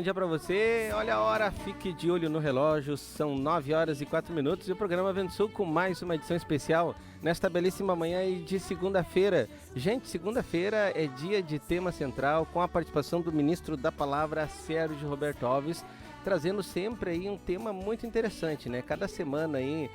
dia para você. Olha a hora, fique de olho no relógio. São 9 horas e 4 minutos e o programa Vento Sul com mais uma edição especial nesta belíssima manhã de segunda-feira. Gente, segunda-feira é dia de tema central com a participação do ministro da Palavra, Sérgio Roberto Alves, trazendo sempre aí um tema muito interessante, né? Cada semana aí,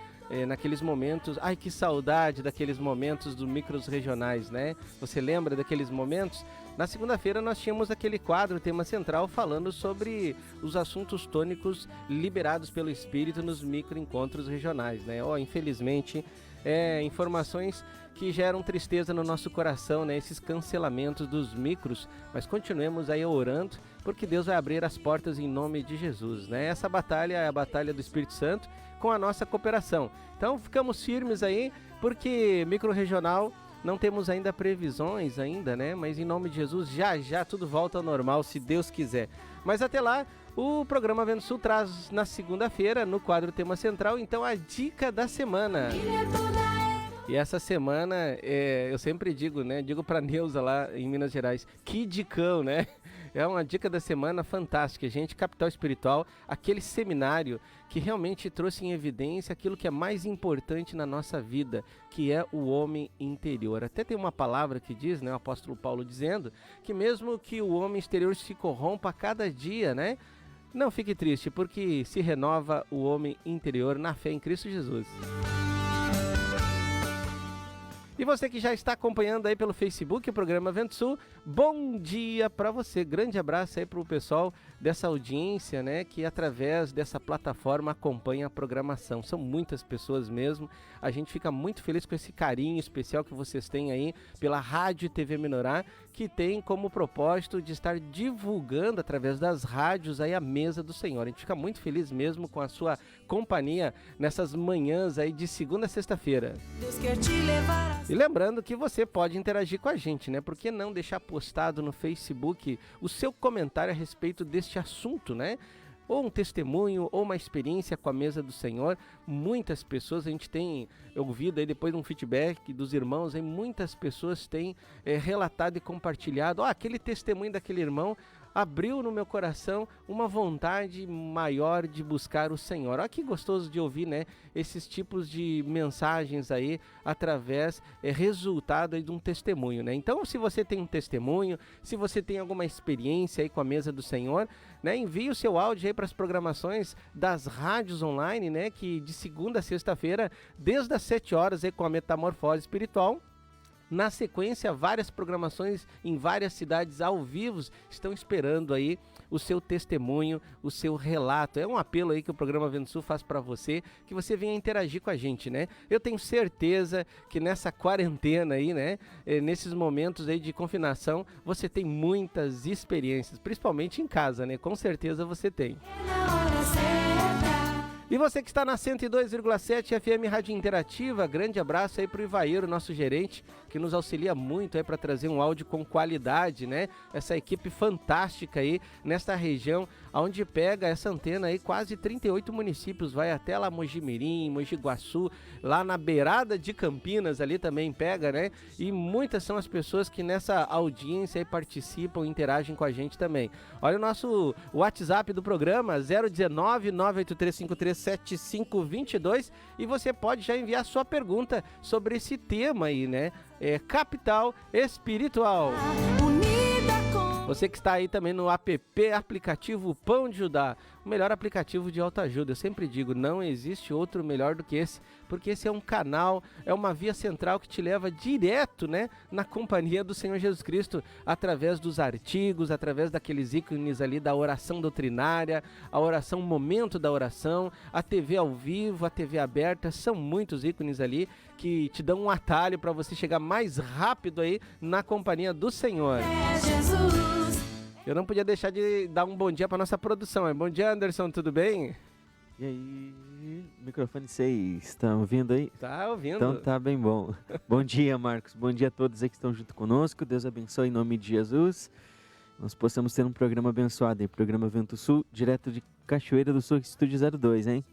naqueles momentos, ai que saudade daqueles momentos dos micros regionais, né? Você lembra daqueles momentos? Na segunda-feira nós tínhamos aquele quadro, tema central, falando sobre os assuntos tônicos liberados pelo Espírito nos microencontros regionais, né? Infelizmente, informações que geram tristeza no nosso coração, né? Esses cancelamentos dos micros, mas continuemos aí orando, porque Deus vai abrir as portas em nome de Jesus, né? Essa batalha é a batalha do Espírito Santo com a nossa cooperação. Então ficamos firmes aí, porque micro-regional não temos ainda previsões ainda, né? Mas em nome de Jesus, já tudo volta ao normal, se Deus quiser. Mas até lá, o programa Vento Sul traz na segunda-feira, no quadro Tema Central, então a dica da semana. E essa semana, eu sempre digo, né? Digo pra Neuza lá em Minas Gerais, que dicão, né? É uma dica da semana fantástica, gente. Capital Espiritual, aquele seminário que realmente trouxe em evidência aquilo que é mais importante na nossa vida, que é o homem interior. Até tem uma palavra que diz, né? O apóstolo Paulo dizendo que mesmo que o homem exterior se corrompa a cada dia, né? Não fique triste, porque se renova o homem interior na fé em Cristo Jesus. E você que já está acompanhando aí pelo Facebook o programa Vento Sul, bom dia para você. Grande abraço aí para o pessoal dessa audiência, né, que através dessa plataforma acompanha a programação. São muitas pessoas mesmo. A gente fica muito feliz com esse carinho especial que vocês têm aí pela Rádio e TV Menorá, que tem como propósito de estar divulgando através das rádios aí a mesa do Senhor. A gente fica muito feliz mesmo com a sua companhia nessas manhãs aí de segunda a sexta-feira. Deus quer te levar. E lembrando que você pode interagir com a gente, né? Por que não deixar postado no Facebook o seu comentário a respeito deste assunto, né? Ou um testemunho, ou uma experiência com a mesa do Senhor. Muitas pessoas, a gente tem ouvido aí depois um feedback dos irmãos, aí muitas pessoas têm relatado e compartilhado, aquele testemunho daquele irmão abriu no meu coração uma vontade maior de buscar o Senhor. Olha que gostoso de ouvir, né? Esses tipos de mensagens aí, através, resultado aí de um testemunho, né? Então, se você tem um testemunho, se você tem alguma experiência aí com a mesa do Senhor, né? Envie o seu áudio aí para as programações das rádios online, né? Que de segunda a sexta-feira, desde as 7 horas aí com a Metamorfose Espiritual. Na sequência, várias programações em várias cidades ao vivo estão esperando aí o seu testemunho, o seu relato. É um apelo aí que o programa Vento Sul faz para você, que você venha interagir com a gente, né? Eu tenho certeza que nessa quarentena aí, né? Nesses momentos aí de confinação, você tem muitas experiências, principalmente em casa, né? Com certeza você tem. E você que está na 102,7 FM Rádio Interativa, grande abraço aí pro Ivair, nosso gerente, que nos auxilia muito aí para trazer um áudio com qualidade, né? Essa equipe fantástica aí nesta região, onde pega essa antena aí, quase 38 municípios, vai até lá Mojimirim, Mogi Guaçu, lá na beirada de Campinas ali também pega, né? E muitas são as pessoas que nessa audiência aí participam e interagem com a gente também. Olha o nosso WhatsApp do programa, 019 98353 7522, e você pode já enviar sua pergunta sobre esse tema aí, né? Capital Espiritual. Você que está aí também no aplicativo Pão de Judá, o melhor aplicativo de autoajuda. Eu sempre digo, não existe outro melhor do que esse, porque esse é um canal, é uma via central que te leva direto, né, na companhia do Senhor Jesus Cristo, através dos artigos, através daqueles ícones ali da oração doutrinária, a oração, momento da oração, a TV ao vivo, a TV aberta, são muitos ícones ali que te dão um atalho para você chegar mais rápido aí na companhia do Senhor. Jesus. Eu não podia deixar de dar um bom dia para nossa produção. Bom dia, Anderson, tudo bem? E aí, microfone 6, estão ouvindo aí? Tá ouvindo. Então tá bem bom. Bom dia, Marcos, bom dia a todos aí que estão junto conosco, Deus abençoe em nome de Jesus. Nós possamos ter um programa abençoado aí, programa Vento Sul, direto de Cachoeira do Sul, Estúdio 02, hein?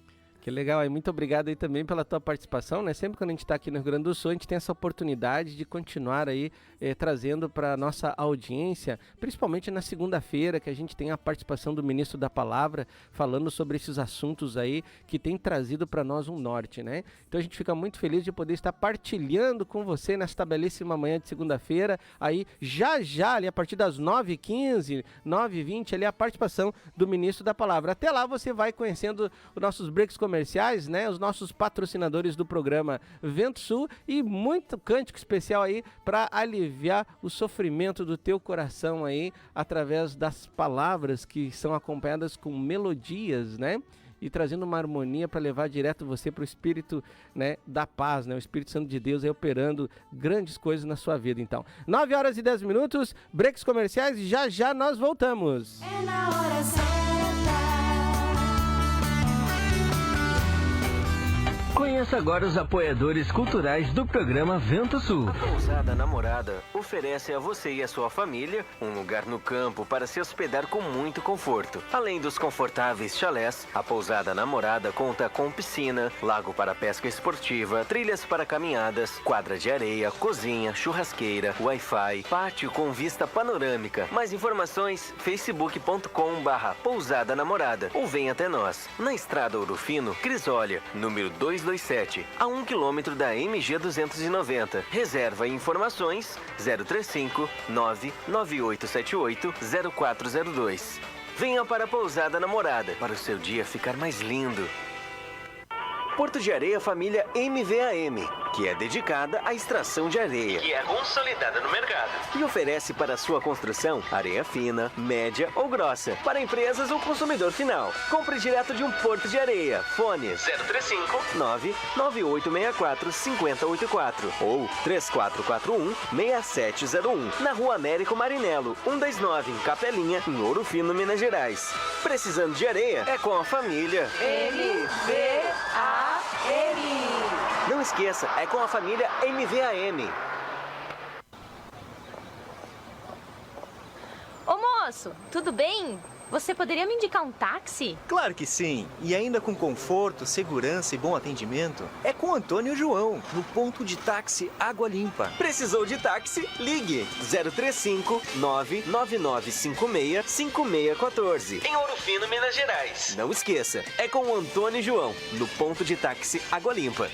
Que legal aí, muito obrigado aí também pela tua participação, né? Sempre quando a gente está aqui no Rio Grande do Sul, a gente tem essa oportunidade de continuar aí trazendo para nossa audiência, principalmente na segunda-feira, que a gente tem a participação do Ministro da Palavra, falando sobre esses assuntos aí que tem trazido para nós um norte, né? Então a gente fica muito feliz de poder estar partilhando com você nesta belíssima manhã de segunda-feira, aí já ali a partir das 9h15, 9h20, ali a participação do Ministro da Palavra. Até lá você vai conhecendo os nossos breaks comerciais, né? Os nossos patrocinadores do programa Vento Sul e muito cântico especial aí para aliviar o sofrimento do teu coração aí através das palavras que são acompanhadas com melodias, né? E trazendo uma harmonia para levar direto você para o Espírito, né, da paz, né? O Espírito Santo de Deus aí operando grandes coisas na sua vida, então. 9h10, breaks comerciais e já nós voltamos. É na hora certa. Conheça agora os apoiadores culturais do programa Vento Sul. A Pousada Namorada oferece a você e a sua família um lugar no campo para se hospedar com muito conforto. Além dos confortáveis chalés, a Pousada Namorada conta com piscina, lago para pesca esportiva, trilhas para caminhadas, quadra de areia, cozinha, churrasqueira, Wi-Fi, pátio com vista panorâmica. Mais informações, facebook.com/Pousada Namorada ou venha até nós, na Estrada Ouro Fino, Crisólia, número 227, a 1 km da MG 290. Reserva e informações 035 99878 0402. Venha para a Pousada Namorada para o seu dia ficar mais lindo. Porto de Areia Família MVAM, que é dedicada à extração de areia, que é consolidada no mercado e oferece para sua construção areia fina, média ou grossa, para empresas ou consumidor final. Compre direto de um Porto de Areia. Fone 035 99864 5084 ou 3441 6701, na Rua Américo Marinello, 129, em Capelinha, em Ouro Fino, Minas Gerais. Precisando de areia? É com a família MVAM. Não esqueça, é com a família MVAM. Ô moço, tudo bem? Você poderia me indicar um táxi? Claro que sim, e ainda com conforto, segurança e bom atendimento. É com o Antônio e o João, no ponto de táxi Água Limpa. Precisou de táxi? Ligue 035 99956 5614, em Ouro Fino, Minas Gerais. Não esqueça, é com o Antônio e João, no ponto de táxi Água Limpa.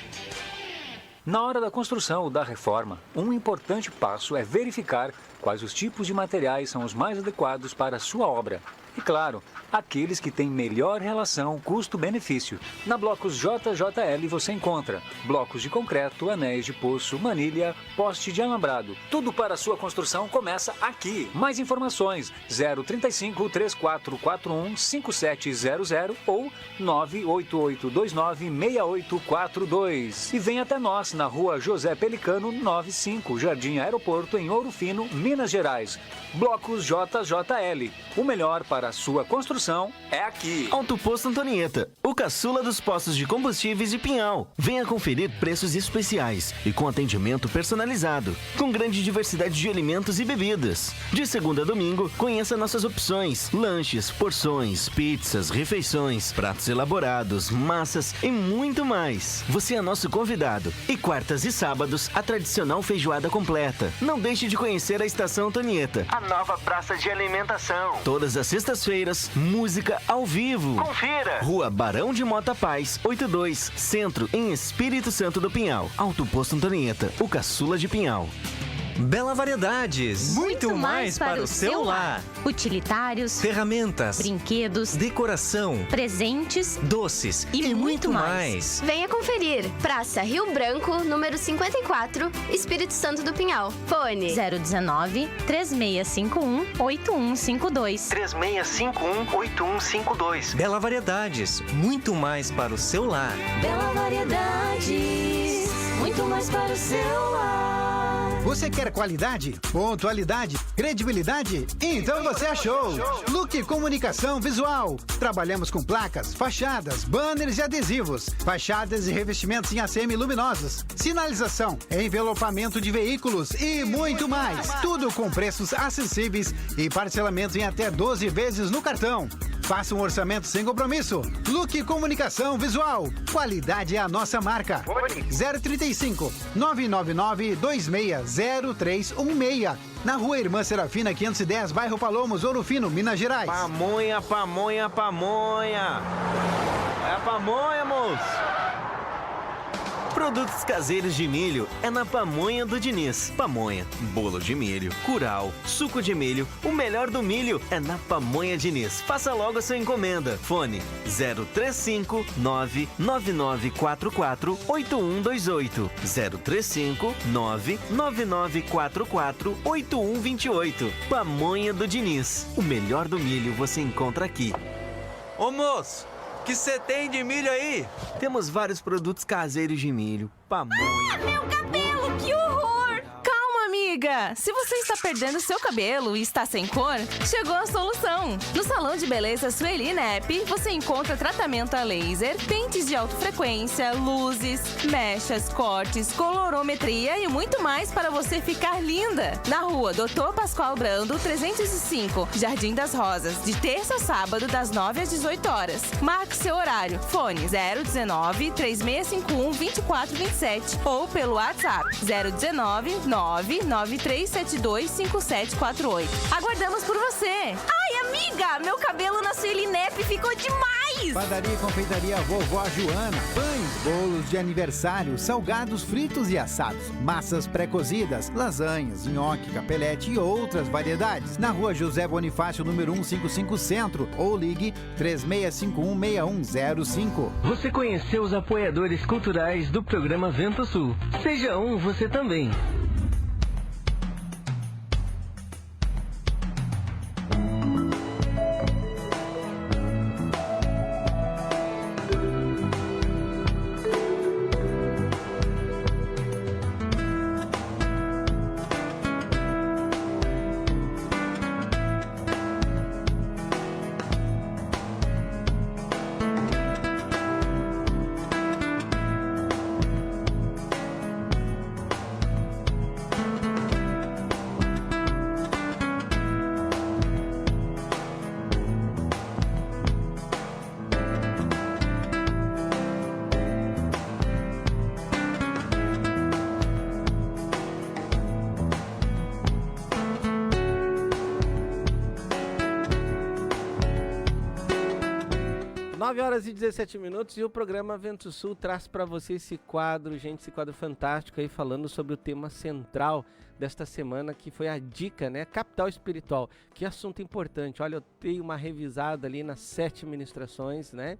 Na hora da construção ou da reforma, um importante passo é verificar quais os tipos de materiais são os mais adequados para a sua obra. E claro, aqueles que têm melhor relação custo-benefício. Na Blocos JJL você encontra blocos de concreto, anéis de poço, manilha, poste de alambrado. Tudo para a sua construção começa aqui. Mais informações 035 3441 5700 ou 98829 6842. E vem até nós na Rua José Pelicano 95, Jardim Aeroporto, em Ouro Fino, Minas Gerais. Blocos JJL. O melhor para a sua construção é aqui. Alto Posto Antonieta, o caçula dos postos de combustíveis de Pinhal. Venha conferir preços especiais e com atendimento personalizado, com grande diversidade de alimentos e bebidas. De segunda a domingo, conheça nossas opções: lanches, porções, pizzas, refeições, pratos elaborados, massas e muito mais. Você é nosso convidado. E quartas e sábados, a tradicional feijoada completa. Não deixe de conhecer a Estação Antonieta, A nova praça de alimentação. todas as sextas-feiras, música ao vivo. Confira! Rua Barão de Mota Paz, 82, Centro, em Espírito Santo do Pinhal. Alto Posto Antonieta, o caçula de Pinhal. Bela Variedades. Muito mais para o seu lar. Utilitários, Ferramentas, brinquedos, decoração, presentes doces e muito mais. Venha conferir. Praça Rio Branco, número 54, Espírito Santo do Pinhal. Fone 019 3651 8152. 3651-8152. Bela Variedades. Muito mais para o seu lar. Bela Variedades, muito mais para o seu lar. Você quer qualidade, pontualidade, credibilidade? Então você achou! Look Comunicação Visual. Trabalhamos com placas, fachadas, banners e adesivos, fachadas e revestimentos em ACM luminosos, sinalização, envelopamento de veículos e muito mais. Tudo com preços acessíveis e parcelamento em até 12 vezes no cartão. Faça um orçamento sem compromisso. Look Comunicação Visual. Qualidade é a nossa marca. 035 999 260316. Na Rua Irmã Serafina 510, bairro Palomos, Ouro Fino, Minas Gerais. Pamonha, pamonha, pamonha. É a pamonha, moço. Produtos caseiros de milho é na Pamonha do Diniz. Pamonha, bolo de milho, curau, suco de milho, o melhor do milho é na Pamonha Diniz. Faça logo a sua encomenda. Fone 035 99944 8128. 035 99944 8128. Pamonha do Diniz. O melhor do milho você encontra aqui. Ô moço, que você tem de milho aí? Temos vários produtos caseiros de milho, pamonha. Meu cabelo, que horror! Calma, amiga! Se você está perdendo seu cabelo e está sem cor, chegou a solução! No Salão de Beleza Sueli Nep, você encontra tratamento a laser, pentes de alta frequência, luzes, mechas, cortes, colorometria e muito mais para você ficar linda! Na rua Dr. Pascoal Brando, 305, Jardim das Rosas, de terça a sábado, das 9 às 18 horas. Marque seu horário. Fone 019 3651 2427 ou pelo WhatsApp 019 99372 5748. Aguardamos por você! Ai, amiga, meu cabelo na Sueli Nep ficou demais! Padaria e confeitaria Vovó Joana. Pães, bolos de aniversário, salgados fritos e assados, massas pré-cozidas, lasanhas, nhoque, capelete e outras variedades. Na Rua José Bonifácio, número 155 Centro, ou ligue 36516105. Você conheceu os apoiadores culturais do programa Vento Sul. Seja um você também. Horas e 17 minutos e o programa Vento Sul traz para você esse quadro, gente, esse quadro fantástico aí falando sobre o tema central desta semana, que foi a dica, né? Capital espiritual. Que assunto importante. Olha, eu dei uma revisada ali nas 7 ministrações, né?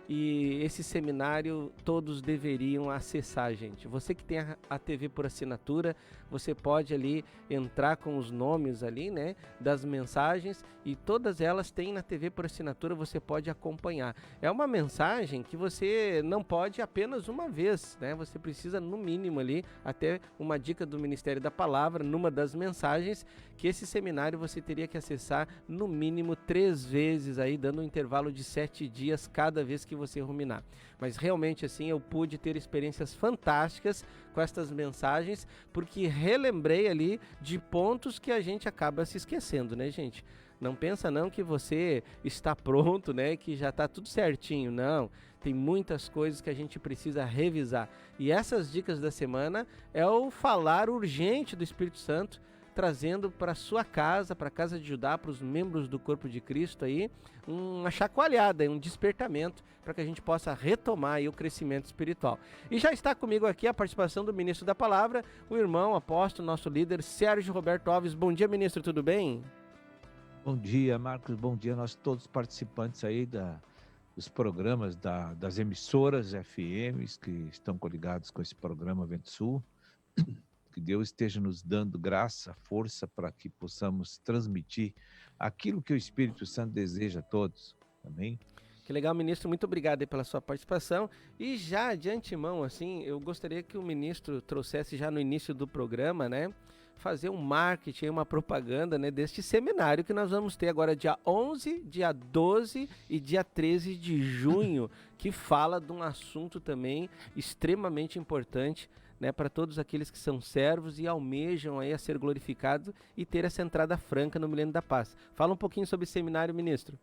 E esse seminário todos deveriam acessar, gente. Você que tem a TV por assinatura, você pode ali entrar com os nomes ali, né, das mensagens, e todas elas têm na TV por assinatura, você pode acompanhar. É uma mensagem que você não pode apenas uma vez, né? Você precisa no mínimo ali, até uma dica do Ministério da Palavra, numa das mensagens, que esse seminário você teria que acessar no mínimo 3 vezes aí, dando um intervalo de 7 dias cada vez que você ruminar. Mas realmente assim, eu pude ter experiências fantásticas com estas mensagens, porque relembrei ali de pontos que a gente acaba se esquecendo, né, gente? Não pensa não que você está pronto, né, que já está tudo certinho, não. Tem muitas coisas que a gente precisa revisar. E essas dicas da semana é o falar urgente do Espírito Santo, trazendo para sua casa, para a casa de Judá, para os membros do corpo de Cristo aí, uma chacoalhada, um despertamento, para que a gente possa retomar aí o crescimento espiritual. E já está comigo aqui a participação do ministro da Palavra, o irmão apóstolo, nosso líder, Sérgio Roberto Alves. Bom dia, ministro, tudo bem? Bom dia, Marcos, bom dia a nós todos participantes aí dos programas das emissoras FMs que estão coligados com esse programa Vento Sul. Que Deus esteja nos dando graça, força para que possamos transmitir aquilo que o Espírito Santo deseja a todos. Amém? Que legal, ministro. Muito obrigado aí pela sua participação. E já de antemão, assim, eu gostaria que o ministro trouxesse já no início do programa, né? Fazer um marketing, uma propaganda, né, deste seminário que nós vamos ter agora dia 11, dia 12 e dia 13 de junho, que fala de um assunto também extremamente importante, né, para todos aqueles que são servos e almejam aí a ser glorificados e ter essa entrada franca no milênio da paz. Fala um pouquinho sobre esse seminário, ministro.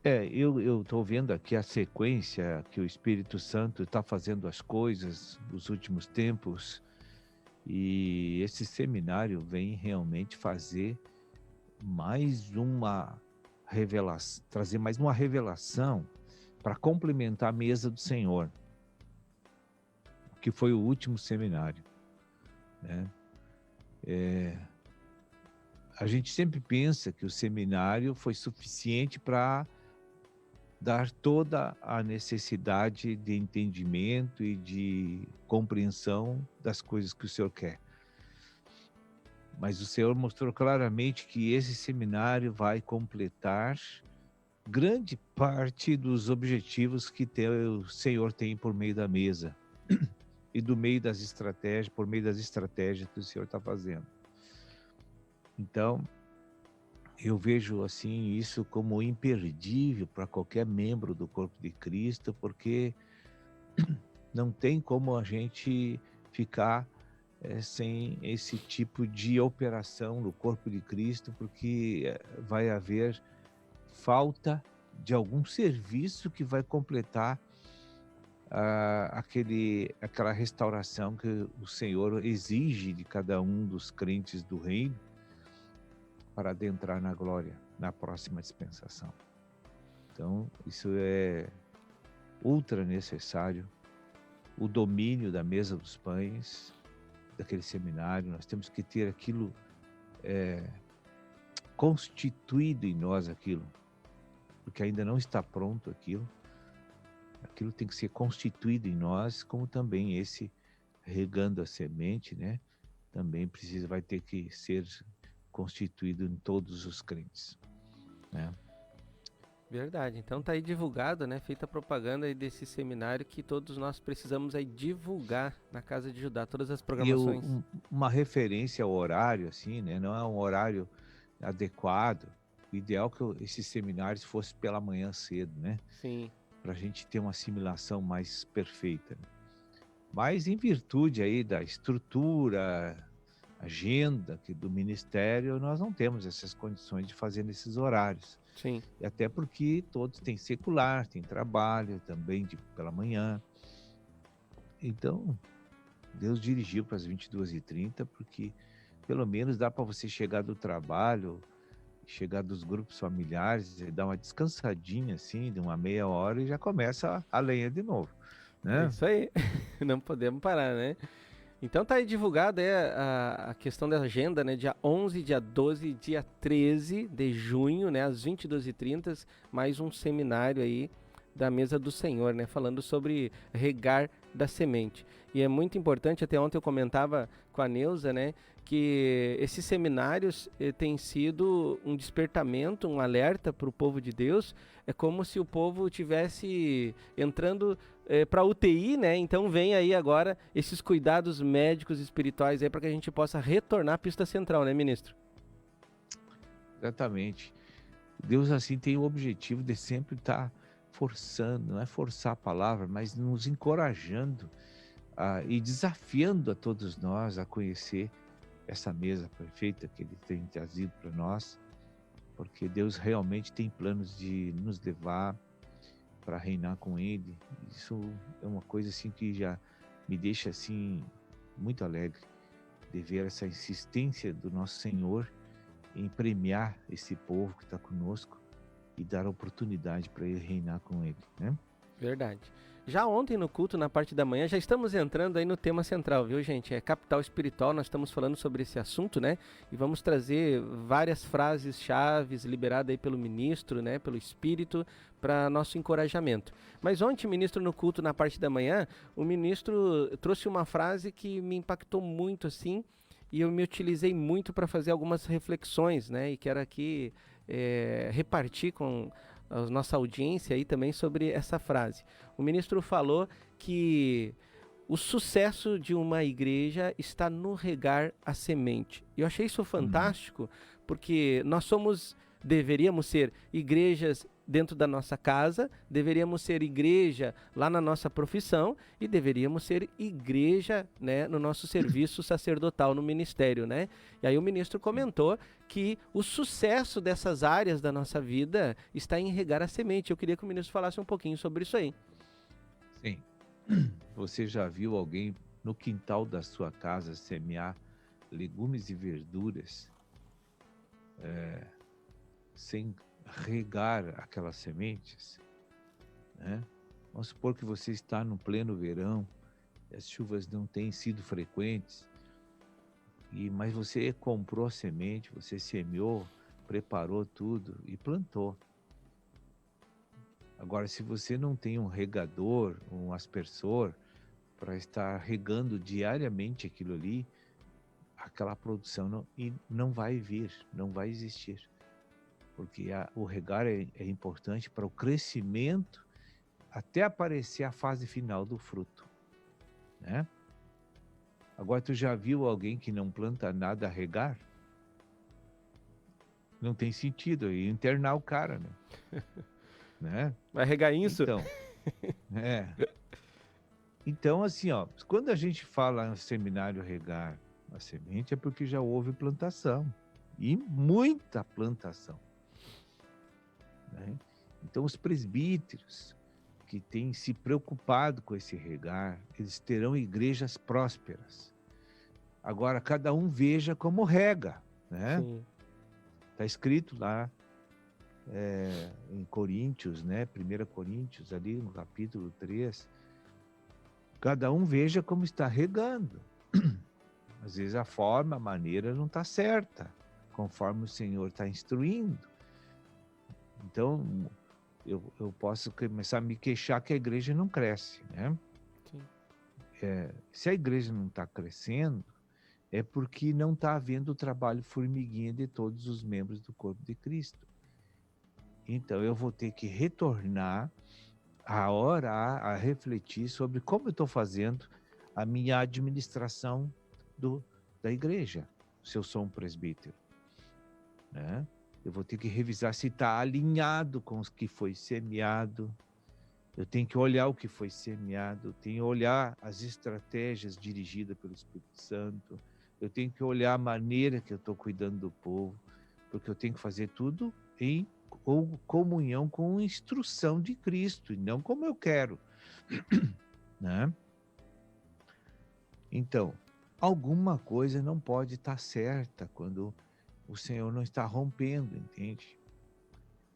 Eu estou vendo aqui a sequência que o Espírito Santo está fazendo as coisas nos últimos tempos, e esse seminário vem realmente fazer mais uma revelação, trazer mais uma revelação para complementar a mesa do Senhor, que foi o último seminário, né? A gente sempre pensa que o seminário foi suficiente para dar toda a necessidade de entendimento e de compreensão das coisas que o Senhor quer. Mas o Senhor mostrou claramente que esse seminário vai completar grande parte dos objetivos que o Senhor tem por meio da mesa e por meio das estratégias que o Senhor está fazendo. Então, eu vejo assim isso como imperdível para qualquer membro do corpo de Cristo, porque não tem como a gente ficar sem esse tipo de operação no corpo de Cristo, porque vai haver falta de algum serviço que vai completar aquela restauração que o Senhor exige de cada um dos crentes do reino para adentrar na glória, na próxima dispensação. Então, isso é ultra necessário, o domínio da mesa dos pães, daquele seminário. Nós temos que ter aquilo constituído em nós, porque ainda não está pronto aquilo tem que ser constituído em nós, como também esse regando a semente, né? Também vai ter que ser constituído em todos os crentes, né? Verdade. Então tá aí divulgado, né? Feita a propaganda aí desse seminário que todos nós precisamos aí divulgar na Casa de Judá, todas as programações. Uma referência ao horário, assim, né? Não é um horário adequado. O ideal é que esses seminários fossem pela manhã cedo, né? Sim. Para a gente ter uma assimilação mais perfeita. Mas em virtude aí da estrutura, agenda do ministério, nós não temos essas condições de fazer nesses horários. Sim. E até porque todos têm secular, têm trabalho também pela manhã. Então, Deus dirigiu para as 22h30, porque pelo menos dá para você chegar do trabalho, chegar dos grupos familiares e dar uma descansadinha assim, de uma meia hora, e já começa a lenha de novo, né? Isso aí, não podemos parar, né? Então tá aí divulgada a questão da agenda, né? Dia 11, dia 12 e dia 13 de junho, né? Às 22h30, mais um seminário aí da mesa do Senhor, né? Falando sobre regar da semente. E é muito importante, até ontem eu comentava com a Neuza, né? Que esses seminários têm sido um despertamento, um alerta para o povo de Deus. É como se o povo tivesse entrando para UTI, né? Então vem aí agora esses cuidados médicos e espirituais aí para que a gente possa retornar à pista central, né, ministro? Exatamente. Deus assim tem o objetivo de sempre estar forçando, não é forçar a palavra, mas nos encorajando e desafiando a todos nós a conhecer essa mesa perfeita que Ele tem trazido para nós, porque Deus realmente tem planos de nos levar para reinar com Ele. Isso é uma coisa assim que já me deixa assim muito alegre de ver essa insistência do nosso Senhor em premiar esse povo que está conosco e dar oportunidade para Ele reinar com Ele, né? Verdade. Já ontem no culto, na parte da manhã, já estamos entrando aí no tema central, viu, gente? É capital espiritual, nós estamos falando sobre esse assunto, né? E vamos trazer várias frases chaves liberadas aí pelo ministro, né? Pelo Espírito, para nosso encorajamento. Mas ontem, ministro, no culto, na parte da manhã, o ministro trouxe uma frase que me impactou muito, assim, e eu me utilizei muito para fazer algumas reflexões, né? E quero aqui repartir com a nossa audiência aí também sobre essa frase. O ministro falou que o sucesso de uma igreja está no regar a semente. E eu achei isso fantástico, porque nós deveríamos ser igrejas dentro da nossa casa, deveríamos ser igreja lá na nossa profissão e deveríamos ser igreja, né, no nosso serviço sacerdotal, no ministério, né? E aí o ministro comentou que o sucesso dessas áreas da nossa vida está em regar a semente. Eu queria que o ministro falasse um pouquinho sobre isso aí. Sim. Você já viu alguém no quintal da sua casa semear legumes e verduras sem regar aquelas sementes, né? Vamos supor que você está no pleno verão, as chuvas não têm sido frequentes, mas você comprou a semente, você semeou, preparou tudo e plantou. Agora, se você não tem um regador, um aspersor, para estar regando diariamente aquilo ali, aquela produção não vai vir, não vai existir. Porque o regar é importante para o crescimento até aparecer a fase final do fruto, né? Agora, tu já viu alguém que não planta nada a regar? Não tem sentido, é internar o cara, né? Vai regar isso? Então, assim, ó, quando a gente fala no seminário regar a semente, é porque já houve plantação, e muita plantação, né? Então, os presbíteros que têm se preocupado com esse regar, eles terão igrejas prósperas. Agora, cada um veja como rega, né? Está escrito lá em Coríntios, né? 1 Coríntios, ali no capítulo 3, cada um veja como está regando. Às vezes a forma, a maneira não está certa, conforme o Senhor está instruindo. Então, eu posso começar a me queixar que a igreja não cresce, né? Se a igreja não está crescendo, é porque não está havendo o trabalho formiguinha de todos os membros do corpo de Cristo. Então, eu vou ter que retornar a orar, a refletir sobre como eu estou fazendo a minha administração da igreja, se eu sou um presbítero, né? Eu vou ter que revisar se está alinhado com o que foi semeado. Eu tenho que olhar o que foi semeado, eu tenho que olhar as estratégias dirigidas pelo Espírito Santo, eu tenho que olhar a maneira que eu estou cuidando do povo, porque eu tenho que fazer tudo em comunhão com a instrução de Cristo, e não como eu quero, né? Então, alguma coisa não pode estar certa quando o Senhor não está rompendo, entende?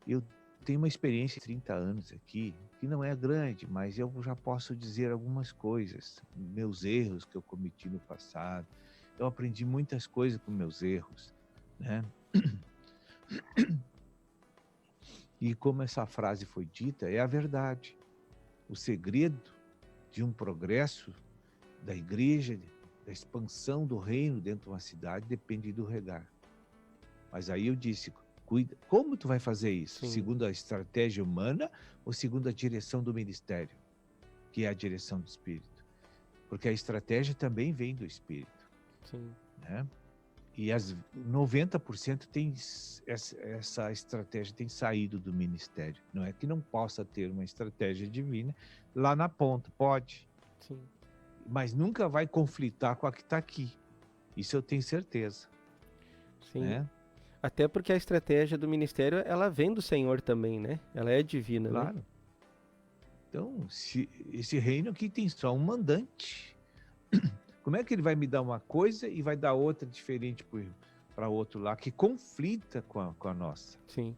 Eu tenho uma experiência de 30 anos aqui, que não é grande, mas eu já posso dizer algumas coisas, meus erros que eu cometi no passado. Eu aprendi muitas coisas com meus erros, né? E como essa frase foi dita, é a verdade. O segredo de um progresso da igreja, da expansão do reino dentro de uma cidade, depende do regar. Mas aí eu disse, cuida, como tu vai fazer isso? Sim. Segundo a estratégia humana ou segundo a direção do ministério, que é a direção do Espírito? Porque a estratégia também vem do Espírito. Sim. Né? E 90% tem essa estratégia tem saído do ministério. Não é que não possa ter uma estratégia divina lá na ponta, pode. Sim. Mas nunca vai conflitar com a que está aqui. Isso eu tenho certeza. Sim. Né? Até porque a estratégia do ministério, ela vem do Senhor também, né? Ela é divina, claro. Né? Então, esse reino aqui tem só um mandante. Como é que ele vai me dar uma coisa e vai dar outra diferente para outro lá, que conflita com a nossa? Sim.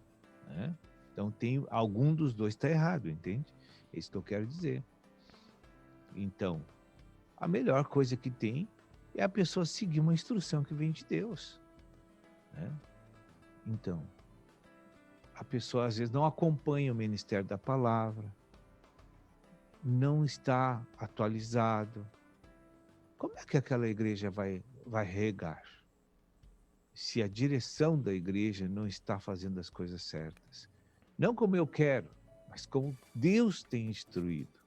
Né? Então, algum dos dois está errado, entende? É isso que eu quero dizer. Então, a melhor coisa que tem é a pessoa seguir uma instrução que vem de Deus. Né? Então, a pessoa às vezes não acompanha o ministério da palavra, não está atualizado. Como é que aquela igreja vai regar? Se a direção da igreja não está fazendo as coisas certas. Não como eu quero, mas como Deus tem instruído.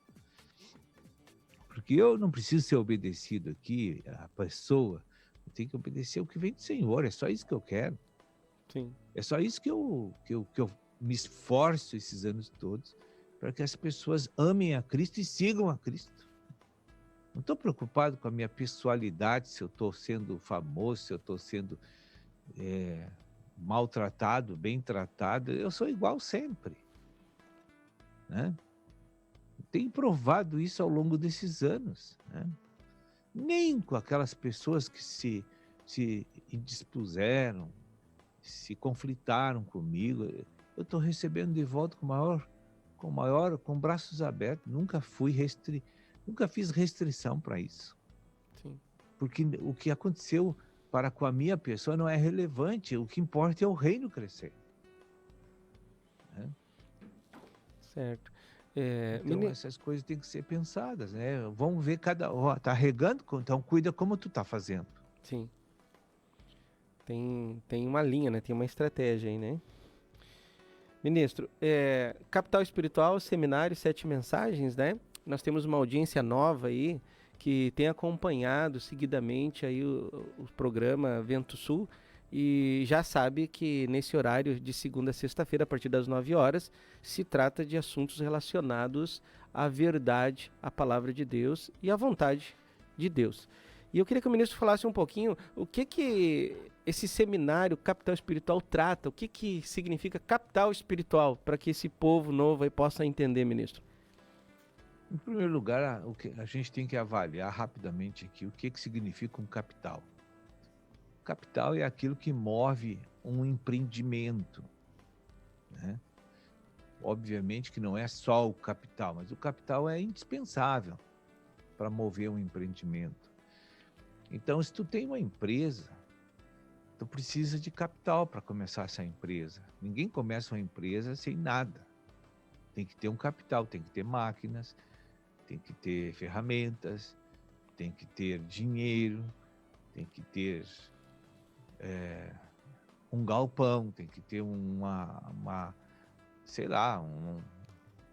Porque eu não preciso ser obedecido aqui, a pessoa. Eu tenho que obedecer o que vem do Senhor, é só isso que eu quero. Sim. É só isso que eu me esforço esses anos todos para que as pessoas amem a Cristo e sigam a Cristo. Não estou preocupado com a minha pessoalidade, se eu estou sendo famoso, se eu estou sendo maltratado, bem tratado. Eu sou igual sempre, né? Tenho provado isso ao longo desses anos, né? Nem com aquelas pessoas que se indispuseram, se conflitaram comigo, eu estou recebendo de volta com braços abertos. Nunca fiz restrição para isso. Sim. Porque o que aconteceu para com a minha pessoa não é relevante. O que importa é o reino crescer. Né? Certo. Então essas coisas têm que ser pensadas, né? Vamos ver tá regando, então cuida como tu tá fazendo. Sim. Tem uma linha, né? Tem uma estratégia aí, né? Ministro, Capital Espiritual, seminário, 7 mensagens, né? Nós temos uma audiência nova aí que tem acompanhado seguidamente aí o programa Vento Sul e já sabe que nesse horário de segunda a sexta-feira, a partir das 9 horas, se trata de assuntos relacionados à verdade, à palavra de Deus e à vontade de Deus. E eu queria que o ministro falasse um pouquinho o que esse seminário Capital Espiritual trata, o que significa capital espiritual, para que esse povo novo aí possa entender, ministro. Em primeiro lugar, a gente tem que avaliar rapidamente aqui o que significa um capital. Capital é aquilo que move um empreendimento, né? Obviamente que não é só o capital, mas o capital é indispensável para mover um empreendimento. Então, se tu tem uma empresa, tu precisa de capital para começar essa empresa. Ninguém começa uma empresa sem nada. Tem que ter um capital, tem que ter máquinas, tem que ter ferramentas, tem que ter dinheiro, tem que ter um galpão, tem que ter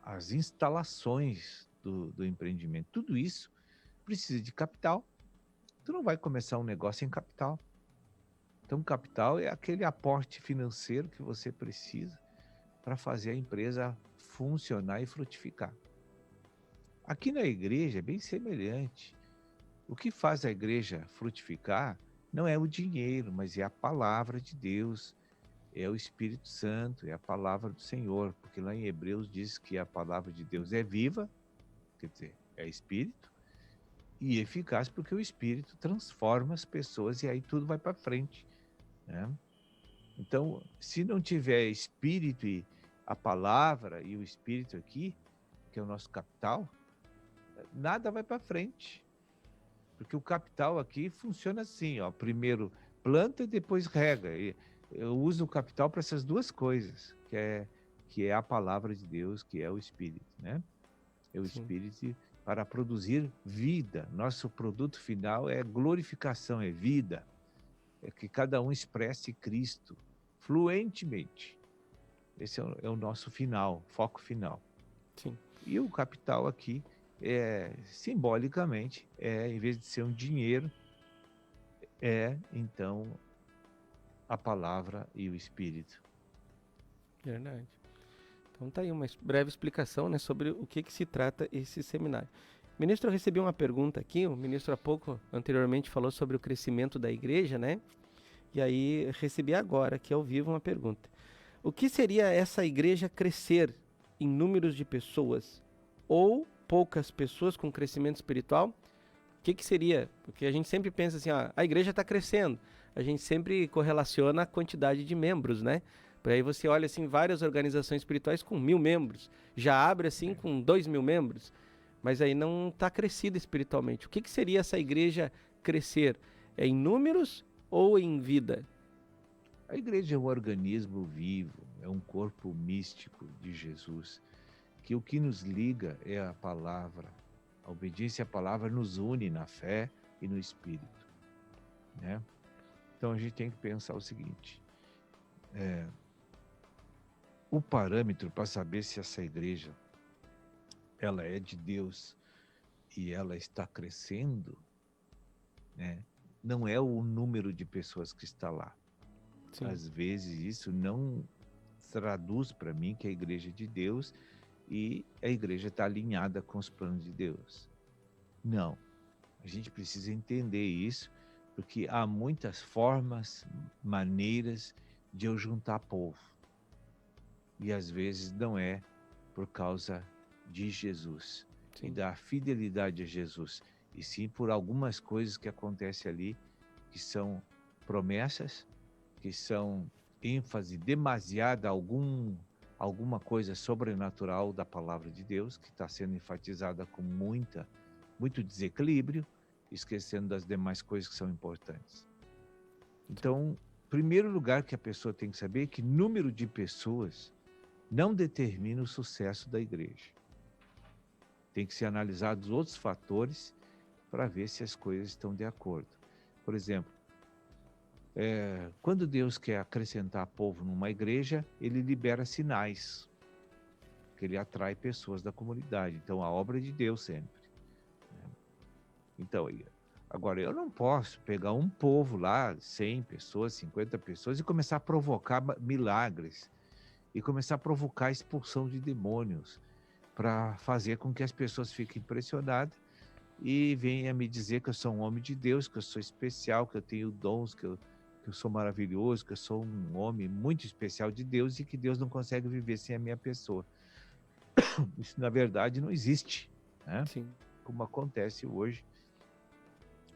as instalações do empreendimento. Tudo isso precisa de capital. Tu não vai começar um negócio sem capital. Então, capital é aquele aporte financeiro que você precisa para fazer a empresa funcionar e frutificar. Aqui na igreja é bem semelhante. O que faz a igreja frutificar não é o dinheiro, mas é a palavra de Deus, é o Espírito Santo, é a palavra do Senhor, porque lá em Hebreus diz que a palavra de Deus é viva, quer dizer, é Espírito, e eficaz porque o Espírito transforma as pessoas e aí tudo vai para frente, né? Então, se não tiver Espírito e a palavra e o Espírito aqui, que é o nosso capital, nada vai para frente. Porque o capital aqui funciona assim, ó, primeiro planta e depois rega. E eu uso o capital para essas duas coisas, que é a palavra de Deus, que é o Espírito, né? É o Espírito para produzir vida. Nosso produto final é glorificação, é vida. É que cada um expresse Cristo fluentemente. Esse é o nosso final, foco final. Sim. E o capital aqui, simbolicamente, em vez de ser um dinheiro, então, a palavra e o Espírito. Verdade. Então tá aí uma breve explicação, né, sobre o que se trata esse seminário. Ministro, eu recebi uma pergunta aqui, o ministro há pouco, anteriormente, falou sobre o crescimento da igreja, né? E aí recebi agora, aqui ao vivo, uma pergunta. O que seria essa igreja crescer em números de pessoas ou poucas pessoas com crescimento espiritual? O que seria? Porque a gente sempre pensa assim, a igreja está crescendo. A gente sempre correlaciona a quantidade de membros, né? Por aí você olha assim, várias organizações espirituais com 1.000 membros. Já abre assim com 2.000 membros. Mas aí não está crescida espiritualmente. O que seria essa igreja crescer? É em números ou em vida? A igreja é um organismo vivo, é um corpo místico de Jesus, que o que nos liga é a palavra. A obediência à palavra nos une na fé e no Espírito, né? Então a gente tem que pensar o seguinte, o parâmetro para saber se essa igreja ela é de Deus e ela está crescendo, né? Não é o número de pessoas que está lá. Sim. Às vezes isso não traduz para mim que é a igreja de Deus e a igreja está alinhada com os planos de Deus. Não. A gente precisa entender isso, porque há muitas formas, maneiras de eu juntar povo. E às vezes não é por causa de Jesus e da fidelidade a Jesus, e sim por algumas coisas que acontecem ali, que são promessas, que são ênfase demasiada a alguma coisa sobrenatural da palavra de Deus, que está sendo enfatizada com muito desequilíbrio, esquecendo das demais coisas que são importantes. Então, primeiro lugar que a pessoa tem que saber é que número de pessoas não determina o sucesso da igreja. Tem que ser analisados outros fatores para ver se as coisas estão de acordo. Por exemplo, quando Deus quer acrescentar povo numa igreja, ele libera sinais, que ele atrai pessoas da comunidade. Então, a obra é de Deus sempre. Então, agora, eu não posso pegar um povo lá, 100 pessoas, 50 pessoas, e começar a provocar milagres, e começar a provocar a expulsão de demônios, para fazer com que as pessoas fiquem impressionadas e venham me dizer que eu sou um homem de Deus, que eu sou especial, que eu tenho dons, que eu sou maravilhoso, que eu sou um homem muito especial de Deus e que Deus não consegue viver sem a minha pessoa. Isso, na verdade, não existe, né? Sim. Como acontece hoje.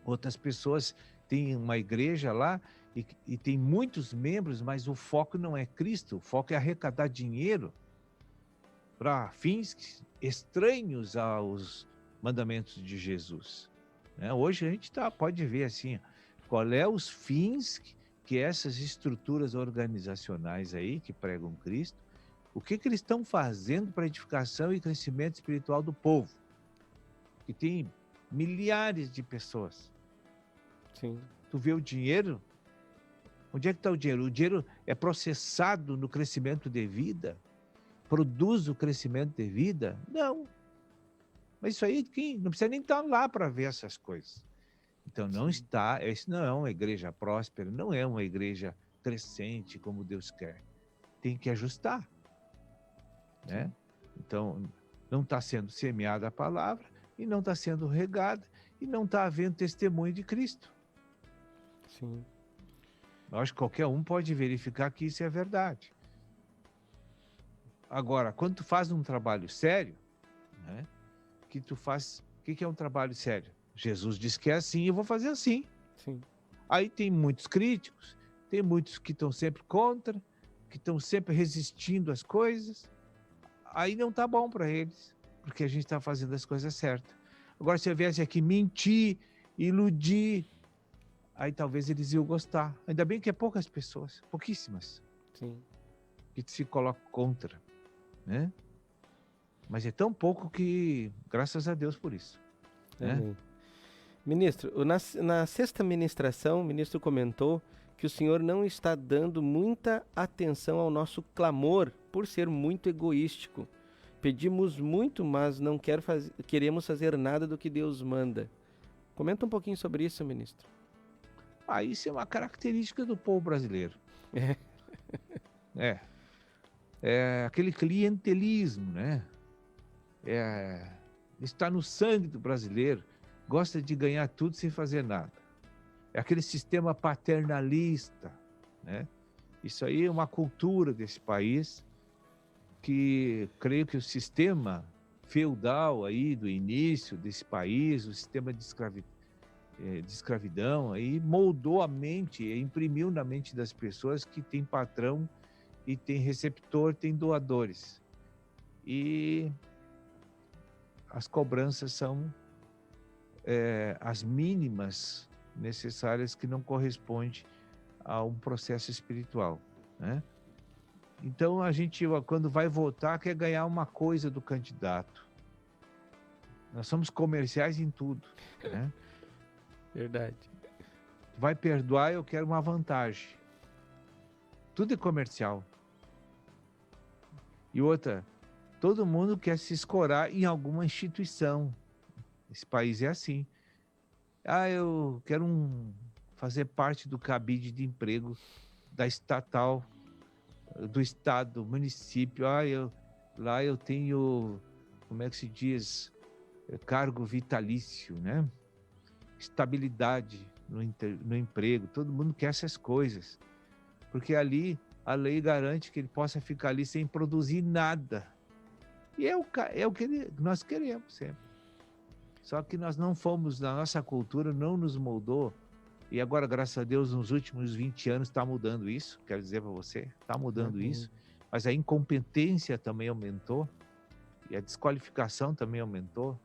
Outras pessoas têm uma igreja lá e tem muitos membros, mas o foco não é Cristo, o foco é arrecadar dinheiro para fins estranhos aos mandamentos de Jesus. Hoje a gente pode ver assim, qual é os fins que essas estruturas organizacionais aí, que pregam Cristo, o que eles estão fazendo para a edificação e crescimento espiritual do povo, que tem milhares de pessoas. Sim. Tu vê o dinheiro? Onde é que está o dinheiro? O dinheiro é processado no crescimento de vida? Produz o crescimento de vida? Não. Mas isso aí, não precisa nem estar lá para ver essas coisas. Então, isso não é uma igreja próspera, não é uma igreja crescente como Deus quer. Tem que ajustar, né? Então, não está sendo semeada a palavra, e não está sendo regada, e não está havendo testemunho de Cristo. Sim. Eu acho que qualquer um pode verificar que isso é verdade. Agora, quando tu faz um trabalho sério, né, o que é um trabalho sério? Jesus disse que é assim, eu vou fazer assim. Sim. Aí tem muitos críticos, tem muitos que estão sempre contra, que estão sempre resistindo às coisas. Aí não tá bom para eles, porque a gente está fazendo as coisas certas. Agora, se eu viesse aqui mentir, iludir, aí talvez eles iam gostar. Ainda bem que é poucas pessoas, pouquíssimas. Sim. Que se colocam contra, né? Mas é tão pouco que, graças a Deus por isso. Né? Ministro, na sexta ministração, o ministro comentou que o senhor não está dando muita atenção ao nosso clamor por ser muito egoístico. Pedimos muito, mas não queremos fazer nada do que Deus manda. Comenta um pouquinho sobre isso, ministro. Isso é uma característica do povo brasileiro. É aquele clientelismo, né? Está no sangue do brasileiro. Gosta de ganhar tudo sem fazer nada. É aquele sistema paternalista, né? Isso aí é uma cultura desse país que creio que o sistema feudal aí do início desse país, o sistema de escravidão aí moldou a mente, imprimiu na mente das pessoas que tem patrão e tem receptor, tem doadores. E as cobranças são as mínimas necessárias que não correspondem a um processo espiritual, né? Então a gente, quando vai votar, quer ganhar uma coisa do candidato. Nós somos comerciais em tudo, né? Verdade. Vai perdoar, eu quero uma vantagem. Tudo é comercial. E outra, todo mundo quer se escorar em alguma instituição. Esse país é assim. Eu quero fazer parte do cabide de emprego da estatal do estado, do município. Lá eu tenho, como é que se diz, cargo vitalício, né? Estabilidade no emprego. Todo mundo quer essas coisas, porque ali a lei garante que ele possa ficar ali sem produzir nada. E é o que nós queremos sempre. Só que nós não fomos, na nossa cultura não nos moldou. E agora, graças a Deus, nos últimos 20 anos está mudando isso. Quero dizer para você, está mudando isso. Mas a incompetência também aumentou. E a desqualificação também aumentou.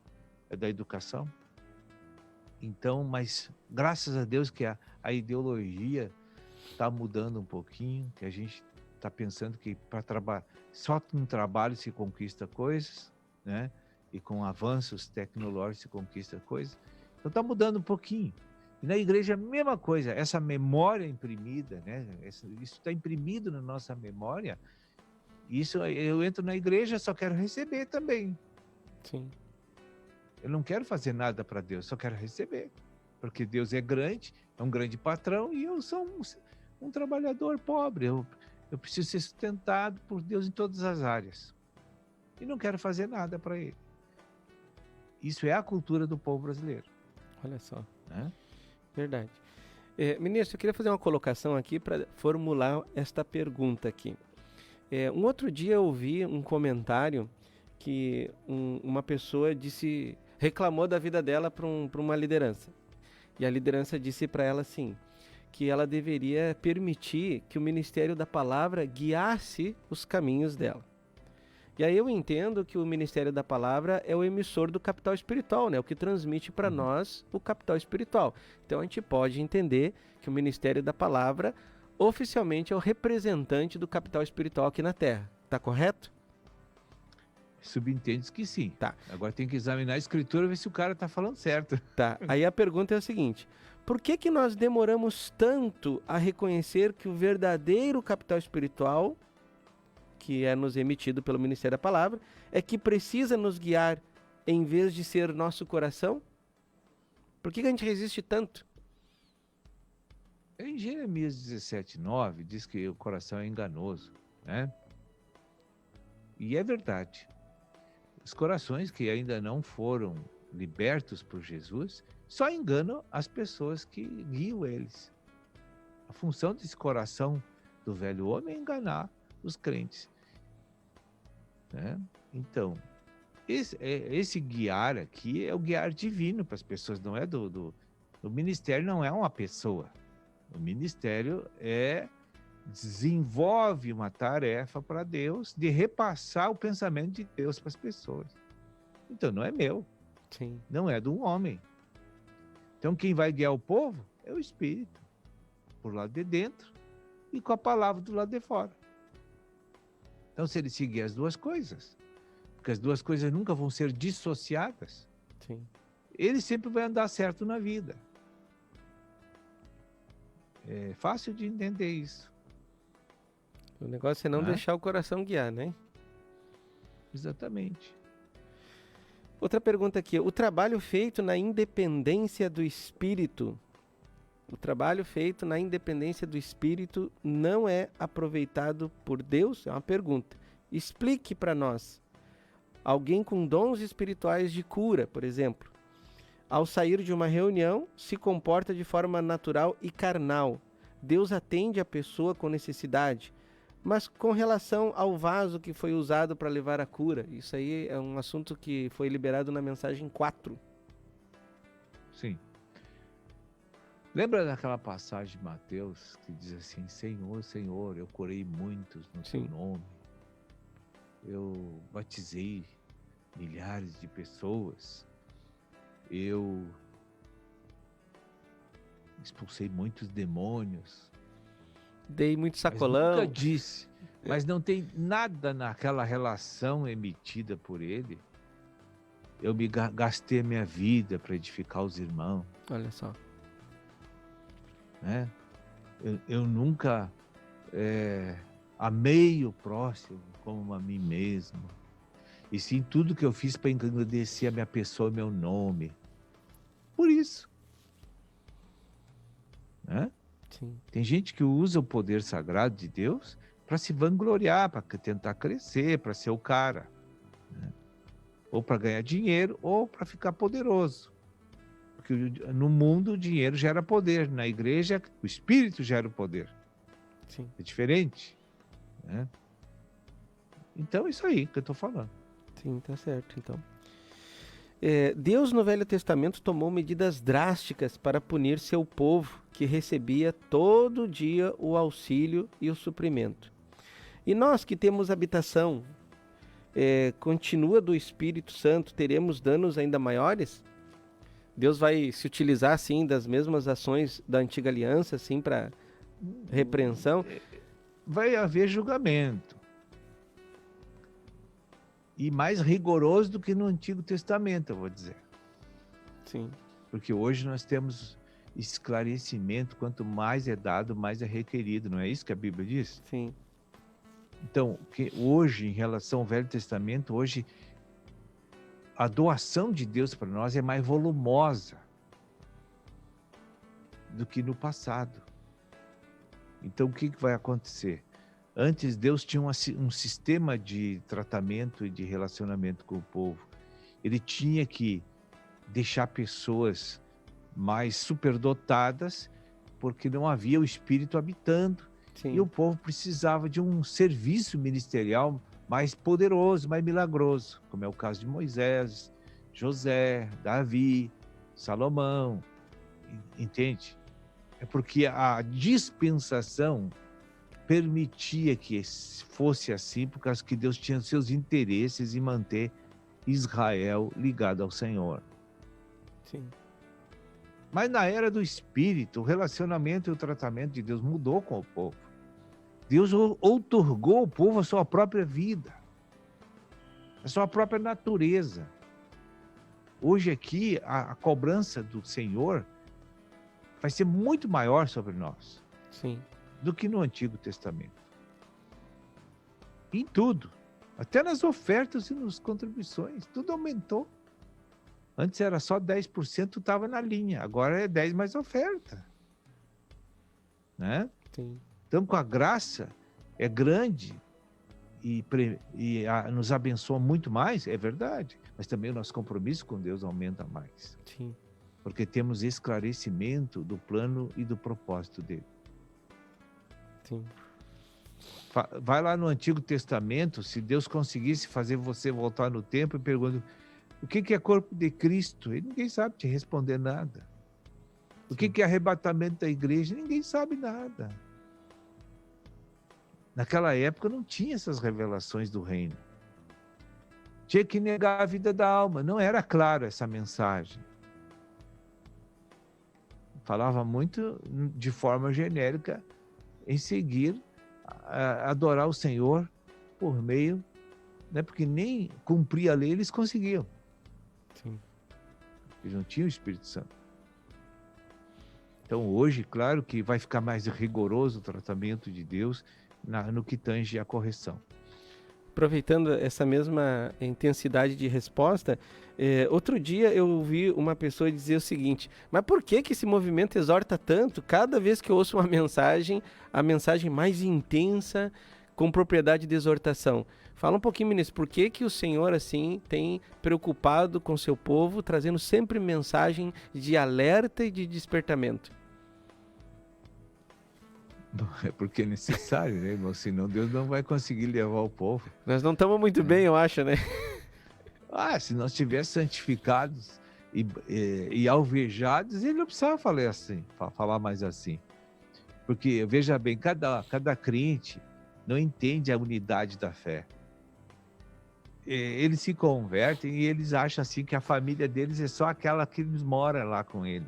Da educação. Então, mas graças a Deus que a ideologia está mudando um pouquinho. Que a gente está pensando que só com trabalho se conquista coisas, né? E com avanços tecnológicos se conquista coisas. Então está mudando um pouquinho. E na igreja a mesma coisa, essa memória imprimida, né? Isso está imprimido na nossa memória. Isso, eu entro na igreja, só quero receber também. Sim. Eu não quero fazer nada para Deus, só quero receber. Porque Deus é grande, é um grande patrão e eu sou um trabalhador pobre. Eu preciso ser sustentado por Deus em todas as áreas. E não quero fazer nada para Ele. Isso é a cultura do povo brasileiro. Olha só. Né? Verdade. Ministro, eu queria fazer uma colocação aqui para formular esta pergunta aqui. Um outro dia eu ouvi um comentário que uma pessoa reclamou da vida dela para uma liderança. E a liderança disse para ela assim, que ela deveria permitir que o Ministério da Palavra guiasse os caminhos dela. E aí eu entendo que o Ministério da Palavra é o emissor do capital espiritual, né? O que transmite para nós o capital espiritual. Então a gente pode entender que o Ministério da Palavra oficialmente é o representante do capital espiritual aqui na Terra. Tá correto? Subentende que sim. Tá. Agora tem que examinar a escritura e ver se o cara tá falando certo. Tá. Aí a pergunta é a seguinte: por que nós demoramos tanto a reconhecer que o verdadeiro capital espiritual, que é nos emitido pelo Ministério da Palavra, é que precisa nos guiar em vez de ser nosso coração? Por que a gente resiste tanto? Em Jeremias 17:9 diz que o coração é enganoso, né? E é verdade. Os corações que ainda não foram libertos por Jesus só enganam as pessoas que guiam eles. A função desse coração do velho homem é enganar os crentes. Né? Então, esse guiar aqui é o guiar divino para as pessoas, não é o ministério não é uma pessoa. O ministério desenvolve uma tarefa para Deus de repassar o pensamento de Deus para as pessoas. Então não é meu. Sim. Não é de um homem. Então quem vai guiar o povo é o Espírito, por lado de dentro e com a palavra do lado de fora. Então se ele seguir as duas coisas, porque as duas coisas nunca vão ser dissociadas, sim, ele sempre vai andar certo na vida. É fácil de entender isso. O negócio é não deixar o coração guiar, né? Exatamente. Outra pergunta aqui. O trabalho feito na independência do espírito, não é aproveitado por Deus? É uma pergunta. Explique para nós. Alguém com dons espirituais de cura, por exemplo, ao sair de uma reunião, se comporta de forma natural e carnal. Deus atende a pessoa com necessidade. Mas com relação ao vaso que foi usado para levar a cura, isso aí é um assunto que foi liberado na mensagem 4. Sim. Lembra daquela passagem de Mateus que diz assim: Senhor, Senhor, eu curei muitos no Teu nome. Eu batizei milhares de pessoas. Eu expulsei muitos demônios. Dei muito sacolão. Mas nunca disse. Mas não tem nada naquela relação emitida por ele. Eu gastei a minha vida para edificar os irmãos. Olha só. Né? Eu nunca amei o próximo como a mim mesmo. E sim tudo que eu fiz para engrandecer a minha pessoa e meu nome. Por isso. Né? Sim. Tem gente que usa o poder sagrado de Deus para se vangloriar, para tentar crescer, para ser o cara, né? Ou para ganhar dinheiro, ou para ficar poderoso. Porque no mundo o dinheiro gera poder, na igreja o Espírito gera o poder. Sim. É diferente, né? Então é isso aí que eu estou falando. Sim, tá certo, então. Deus no Velho Testamento tomou medidas drásticas para punir seu povo, que recebia todo dia o auxílio e o suprimento. E nós que temos habitação continua do Espírito Santo, teremos danos ainda maiores? Deus vai se utilizar, assim, das mesmas ações da antiga aliança, assim, para repreensão? Vai haver julgamento. E mais rigoroso do que no Antigo Testamento, eu vou dizer. Sim. Porque hoje nós temos esclarecimento, quanto mais é dado, mais é requerido, não é isso que a Bíblia diz? Sim. Então, hoje, em relação ao Velho Testamento, hoje a doação de Deus para nós é mais volumosa do que no passado. Então, o que vai acontecer? Antes, Deus tinha um sistema de tratamento e de relacionamento com o povo. Ele tinha que deixar pessoas mais superdotadas, porque não havia o Espírito habitando. Sim. E o povo precisava de um serviço ministerial mais poderoso, mais milagroso, como é o caso de Moisés, José, Davi, Salomão. Entende? É porque a dispensação permitia que fosse assim, por causa que Deus tinha seus interesses em manter Israel ligado ao Senhor. Sim. Mas na era do Espírito, o relacionamento e o tratamento de Deus mudou com o povo. Deus outorgou ao povo a sua própria vida, a sua própria natureza. Hoje aqui, a cobrança do Senhor vai ser muito maior sobre nós. Sim. Do que no Antigo Testamento. Em tudo. Até nas ofertas e nas contribuições. Tudo aumentou. Antes era só 10%, estava na linha. Agora é 10% mais oferta. Né? Sim. Então, com a graça, é grande e nos abençoa muito mais, é verdade. Mas também o nosso compromisso com Deus aumenta mais. Sim. Porque temos esclarecimento do plano e do propósito dele. Sim. Vai lá no Antigo Testamento, se Deus conseguisse fazer você voltar no tempo e pergunta o que é corpo de Cristo? E ninguém sabe te responder nada. O que é arrebatamento da igreja? Ninguém sabe nada. Naquela época não tinha essas revelações do reino. Tinha que negar a vida da alma. Não era clara essa mensagem. Falava muito de forma genérica em seguir, adorar o Senhor por meio, né? Porque nem cumprir a lei eles conseguiam. Sim. Eles não tinham o Espírito Santo. Então hoje, claro que vai ficar mais rigoroso o tratamento de Deus no que tange a correção. Aproveitando essa mesma intensidade de resposta, outro dia eu ouvi uma pessoa dizer o seguinte: mas por que esse movimento exorta tanto? Cada vez que eu ouço uma mensagem, a mensagem mais intensa, com propriedade de exortação. Fala um pouquinho, ministro, por que o Senhor assim tem preocupado com seu povo, trazendo sempre mensagem de alerta e de despertamento? É porque é necessário, né, irmão? Senão Deus não vai conseguir levar o povo. Nós não estamos muito bem, eu acho, né? Se nós estivéssemos santificados e alvejados, ele não precisava falar assim, falar mais assim. Porque, veja bem, cada crente não entende a unidade da fé. Eles se convertem e eles acham assim que a família deles é só aquela que eles moram lá com ele.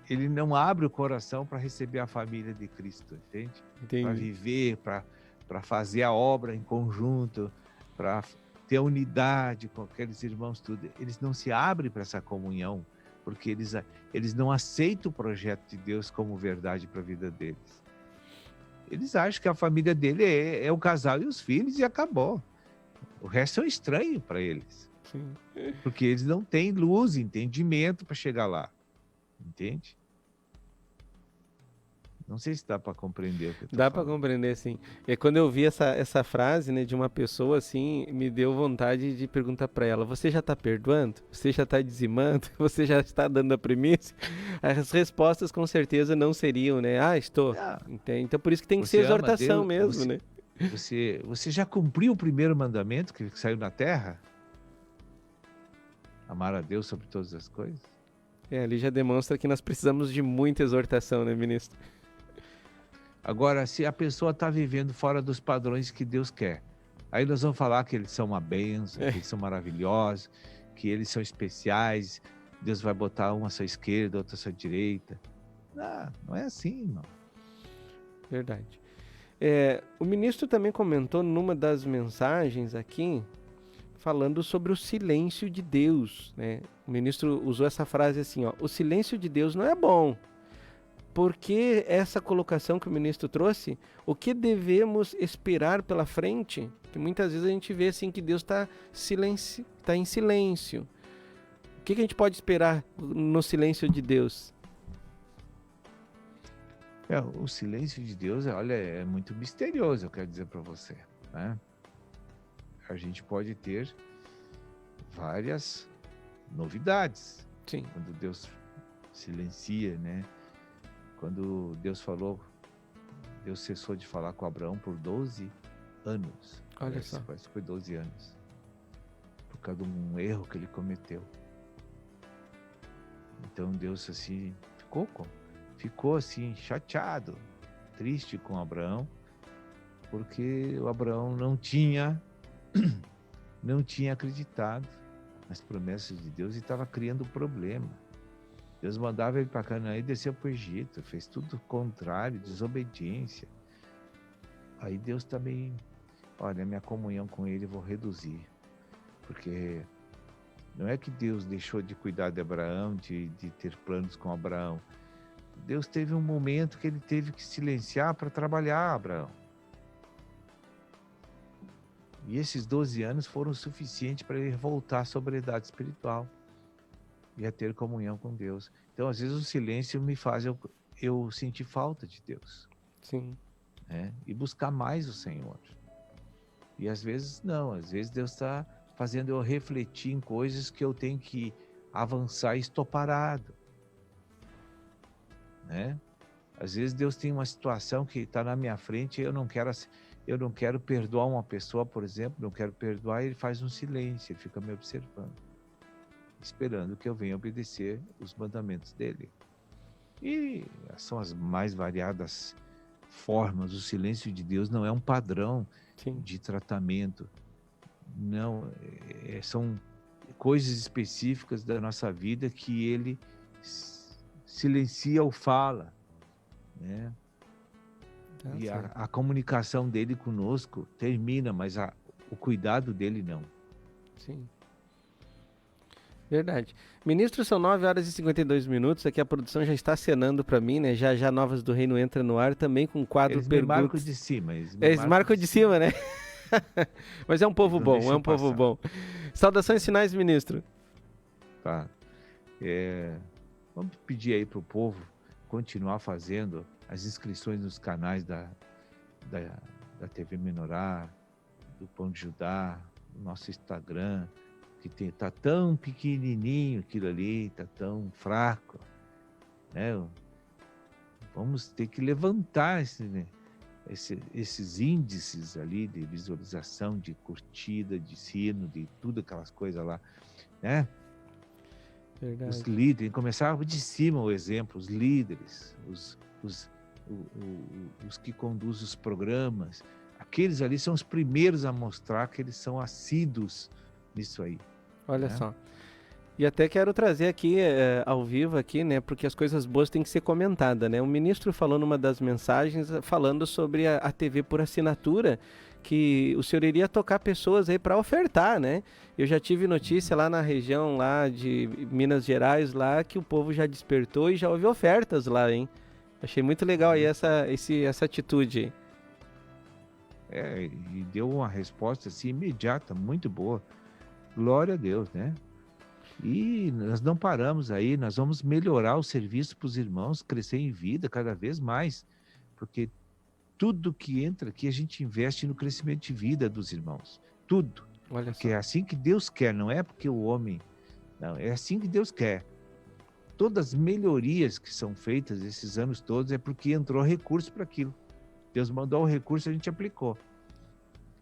Ele não abre o coração para receber a família de Cristo, entende? Para viver, para fazer a obra em conjunto, para ter a unidade com aqueles irmãos, tudo. Eles não se abrem para essa comunhão, porque eles não aceitam o projeto de Deus como verdade para a vida deles. Eles acham que a família dele é o casal e os filhos e acabou. O resto é estranho para eles. Sim. Porque eles não têm luz, entendimento para chegar lá. Entende? Não sei se dá para compreender o que eu tô Dá para falando. compreender, sim. E quando eu vi essa frase, né, de uma pessoa assim, me deu vontade de perguntar para ela: você já está perdoando? Você já está dizimando? Você já está dando a primícia? As respostas com certeza não seriam, né? Estou. Entende? Então por isso que tem que ser Você ama exortação Deus, mesmo, né? Você já cumpriu o primeiro mandamento que saiu na terra? Amar a Deus sobre todas as coisas? Ali já demonstra que nós precisamos de muita exortação, né, ministro? Agora, se a pessoa está vivendo fora dos padrões que Deus quer, aí nós vamos falar que eles são uma bênção, que eles são maravilhosos, que eles são especiais, Deus vai botar uma à sua esquerda, outra à sua direita. Não é assim, irmão. Verdade. O ministro também comentou numa das mensagens aqui, falando sobre o silêncio de Deus, né? O ministro usou essa frase assim, ó: o silêncio de Deus não é bom. Por que essa colocação que o ministro trouxe? O que devemos esperar pela frente? Que muitas vezes a gente vê assim que Deus está em silêncio. O que a gente pode esperar no silêncio de Deus? O silêncio de Deus, olha, é muito misterioso, eu quero dizer para você, né? A gente pode ter várias novidades. Sim. Quando Deus silencia, né? Quando Deus cessou de falar com Abraão por 12 anos. Olha só. Parece que foi 12 anos. Por causa de um erro que ele cometeu. Então Deus assim ficou assim chateado, triste com Abraão, porque o Abraão não tinha acreditado nas promessas de Deus e estava criando problema. Deus mandava ele para Canaã e desceu para o Egito, fez tudo o contrário, desobediência. Aí Deus também, olha, minha comunhão com ele eu vou reduzir, porque não é que Deus deixou de cuidar de Abraão, de ter planos com Abraão. Deus teve um momento que ele teve que silenciar para trabalhar Abraão. E esses 12 anos foram suficientes para ele voltar à sobriedade espiritual e a ter comunhão com Deus. Então, às vezes, o silêncio me faz eu sentir falta de Deus. Sim. Né? E buscar mais o Senhor. E às vezes, não. Às vezes, Deus está fazendo eu refletir em coisas que eu tenho que avançar e estou parado. Né? Às vezes, Deus tem uma situação que está na minha frente e eu não quero perdoar uma pessoa, por exemplo, não quero perdoar, ele faz um silêncio, ele fica me observando, esperando que eu venha obedecer os mandamentos dele. E são as mais variadas formas. O silêncio de Deus não é um padrão de tratamento. Não, são coisas específicas da nossa vida que ele silencia ou fala, né? E a comunicação dele conosco termina, mas o cuidado dele não. Sim. Verdade. Ministro, são 9h52. Aqui a produção já está acenando para mim, né? Já Novas do Reino entra no ar também com quadro Eles perguntas. me marcam de cima. Eles marcam de cima, né? Mas é um povo bom, é um povo bom. Saudações finais, ministro. Tá. Vamos pedir aí para o povo continuar fazendo as inscrições nos canais da TV Menorá, do Pão de Judá, do nosso Instagram, que tá tão pequenininho aquilo ali, tá tão fraco, né? Vamos ter que levantar esses índices ali de visualização, de curtida, de sino, de tudo aquelas coisas lá, né? Verdade. Os líderes, começar de cima o exemplo, os líderes, os que conduzem os programas, aqueles ali são os primeiros a mostrar que eles são assíduos nisso aí. Olha só. E até quero trazer aqui, ao vivo aqui, né, porque as coisas boas têm que ser comentadas, né? O ministro falou numa das mensagens, falando sobre a TV por assinatura, que o senhor iria tocar pessoas aí para ofertar, né? Eu já tive notícia lá na região lá de Minas Gerais, lá que o povo já despertou e já houve ofertas lá, hein? Achei muito legal aí essa atitude. E deu uma resposta assim imediata, muito boa. Glória a Deus, né? E nós não paramos aí, nós vamos melhorar o serviço para os irmãos, crescer em vida cada vez mais. porque tudo que entra aqui a gente investe no crescimento de vida dos irmãos. Tudo. Olha porque é assim que Deus quer, não é porque o homem... Não, é assim que Deus quer. Todas as melhorias que são feitas esses anos todos é porque entrou recurso para aquilo. Deus mandou o recurso, a gente aplicou.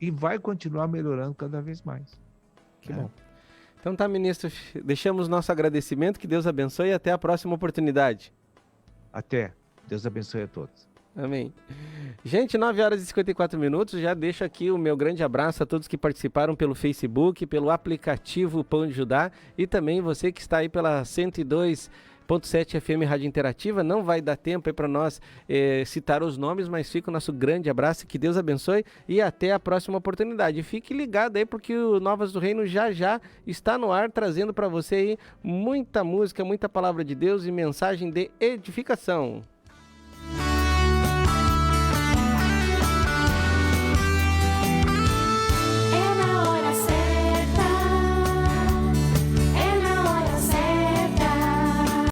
E vai continuar melhorando cada vez mais. Que bom. Então tá, ministro, deixamos nosso agradecimento, que Deus abençoe e até a próxima oportunidade. Até. Deus abençoe a todos. Amém. Gente, 9h54, já deixo aqui o meu grande abraço a todos que participaram pelo Facebook, pelo aplicativo Pão de Judá e também você que está aí pela 102.7 FM Rádio Interativa. Não vai dar tempo aí para nós citar os nomes, mas fica o nosso grande abraço, que Deus abençoe e até a próxima oportunidade. Fique ligado aí porque o Novas do Reino já está no ar, trazendo para você aí muita música, muita palavra de Deus e mensagem de edificação.